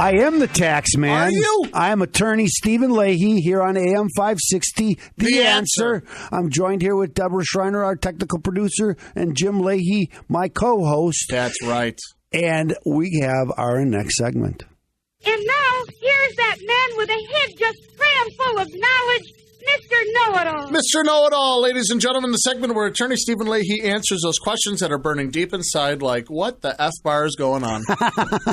I am the tax man. Are you? I am Attorney Steven Leahy here on AM560 The Answer. I'm joined here with Deborah Shriner, our technical producer, and Jim Leahy, my co-host. That's right. And we have our next segment. And now, here's that man with a head just crammed full of knowledge, Mr. Know-It-All. Mr. Know-It-All, ladies and gentlemen, the segment where Attorney Steven Leahy answers those questions that are burning deep inside, like, what the FBAR is going on?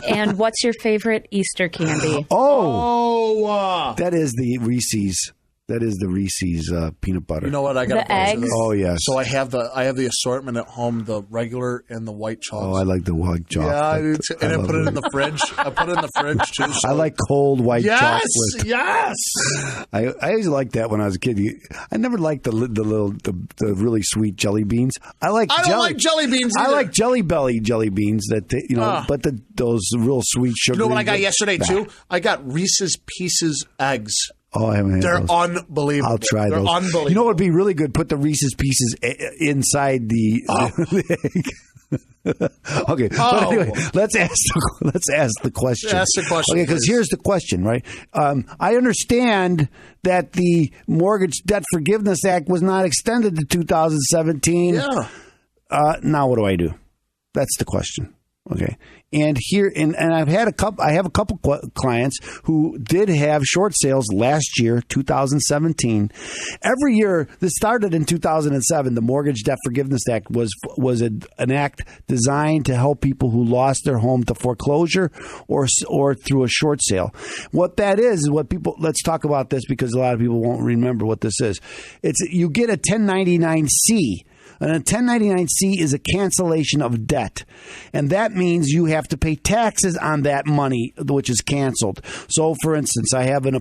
And what's your favorite Easter candy? That is the Reese's. That is the Reese's peanut butter. You know what? I got the eggs. Oh yes. So I have the assortment at home, the regular and the white chocolate. Oh, I like the white chocolate. Yeah, I do too. And I put it in the fridge. I put it in the fridge too. So. I like cold white chocolate. Yes. I used to like that when I was a kid. I never liked the really sweet jelly beans. I don't like jelly beans either. I like Jelly Belly jelly beans but those real sweet sugar. You know what I got yesterday too? I got Reese's Pieces eggs. Oh, I haven't had They're those. Unbelievable. I'll try They're those. Unbelievable. You know what would be really good? Put the Reese's Pieces inside the egg. Okay. Oh. But anyway, let's ask the question. Ask the question. Okay, because here's the question, right? I understand that the Mortgage Debt Forgiveness Act was not extended to 2017. Yeah. Now what do I do? That's the question. Okay. And here, and I have a couple clients who did have short sales last year, 2017. Every year, this started in 2007. The Mortgage Debt Forgiveness Act was an act designed to help people who lost their home to foreclosure or through a short sale. What that is what people, let's talk about this because a lot of people won't remember what this is. You get a 1099-C. And a 1099-C is a cancellation of debt. And that means you have to pay taxes on that money which is canceled. So, for instance, I have a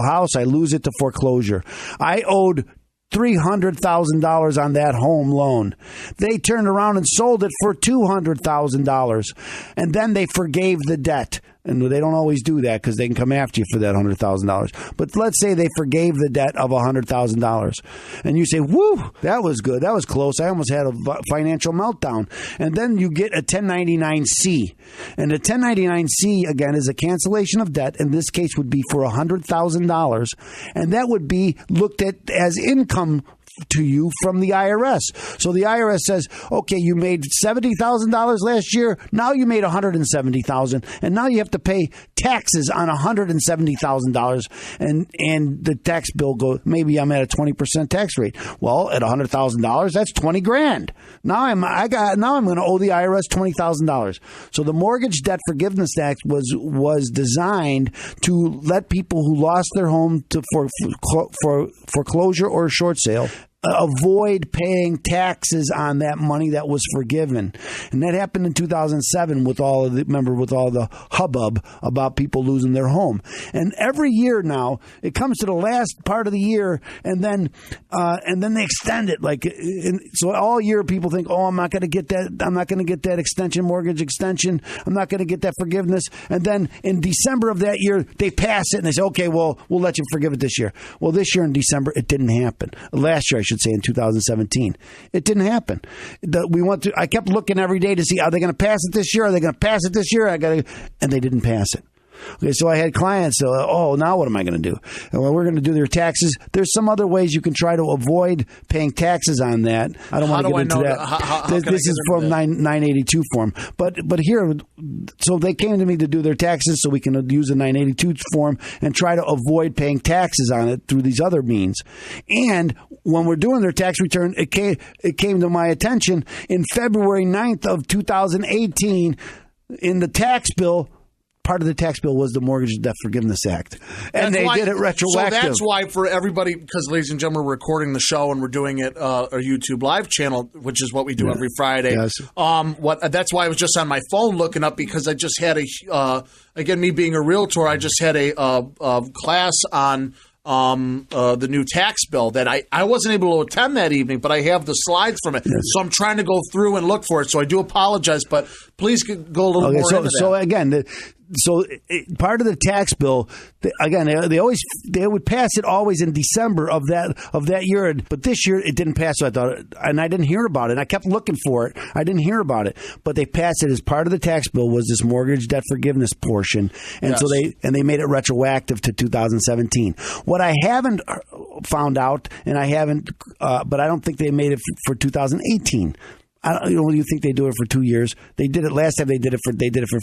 house, I lose it to foreclosure. I owed $300,000 on that home loan. They turned around and sold it for $200,000. And then they forgave the debt. And they don't always do that because they can come after you for that $100,000. But let's say they forgave the debt of $100,000. And you say, whoo, that was good. That was close. I almost had a financial meltdown. And then you get a 1099-C. And a 1099-C, again, is a cancellation of debt. In this case, would be for $100,000. And that would be looked at as income to you from the IRS. So the IRS says, okay, you made $70,000 last year. Now you made $170,000, and now you have to pay taxes on $170,000. And the tax bill goes, maybe I'm at a 20% tax rate. Well, at $100,000, that's $20,000. Now I'm going to owe the IRS $20,000. So the Mortgage Debt Forgiveness Act was designed to let people who lost their home to foreclosure or short sale avoid paying taxes on that money that was forgiven. And that happened in 2007 with all the hubbub about people losing their home. And every year now, it comes to the last part of the year, and then they extend it. So all year people think, oh, I'm not going to get that. I'm not going to get that mortgage extension. I'm not going to get that forgiveness. And then in December of that year, they pass it and they say, okay, well, we'll let you forgive it this year. Well, this year in December, it didn't happen. Last year, I should say, in 2017. It didn't happen. I kept looking every day to see, are they going to pass it this year? Are they going to pass it this year? And they didn't pass it. Okay, so I had clients, now what am I going to do? Well, we're going to do their taxes. There's some other ways you can try to avoid paying taxes on that. I don't want to get into that. This is from 982 form. But here, so they came to me to do their taxes so we can use a 982 form and try to avoid paying taxes on it through these other means. And when we're doing their tax return, it came to my attention in February 9th of 2018 in the tax bill. Part of the tax bill was the Mortgage Debt Forgiveness Act. And they did it retroactive. So that's why for everybody, because ladies and gentlemen, we're recording the show and we're doing it our YouTube live channel, which is what we do every Friday. Yes. That's why I was just on my phone looking up because I just had again, me being a realtor, I just had a class on the new tax bill that I wasn't able to attend that evening, but I have the slides from it. Yes. So I'm trying to go through and look for it. So I do apologize, but please go a little more into that. So again, part of the tax bill, again, they would pass it always in December of that year, but this year it didn't pass. So I thought, and I didn't hear about it. I kept looking for it. I didn't hear about it, but they passed it as part of the tax bill was this mortgage debt forgiveness portion, and so they made it retroactive to 2017. What I haven't found out, and I haven't, but I don't think they made it for 2018. You think they do it for 2 years? They did it last time. They did it for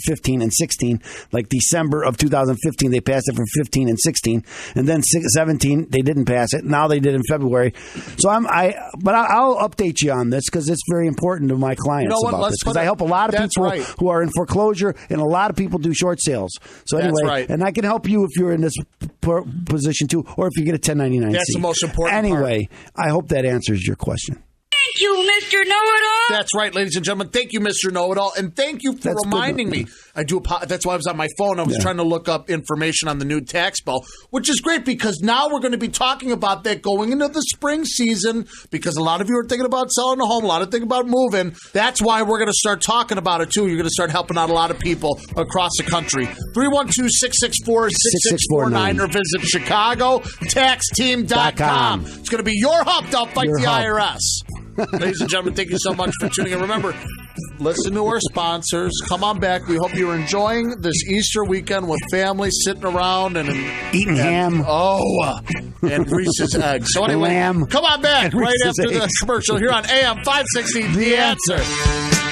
15 and 16. Like December of 2015, they passed it for 15 and 16, and then 17 they didn't pass it. Now they did in February. So I'll update you on this because it's very important to my clients about this because I help a lot of people who are in foreclosure, and a lot of people do short sales. So anyway, and I can help you if you're in this position too, or if you get a 1099. That's the most important. Anyway, I hope that answers your question. Thank you, Mr. Know-It-All. That's right, ladies and gentlemen. Thank you, Mr. Know-It-All. And thank you for reminding me. That's why I was on my phone. I was trying to look up information on the new tax bill, which is great because now we're going to be talking about that going into the spring season because a lot of you are thinking about selling a home, a lot of thinking about moving. That's why we're going to start talking about it, too. You're going to start helping out a lot of people across the country. 312-664-6649 or visit ChicagoTaxTeam.com. It's going to be your hub to fight the IRS. Ladies and gentlemen, thank you so much for tuning in. Remember, listen to our sponsors. Come on back. We hope you're enjoying this Easter weekend with family, sitting around and eating ham. And Reese's eggs. So anyway, come on back right after the commercial here on AM560 The Answer.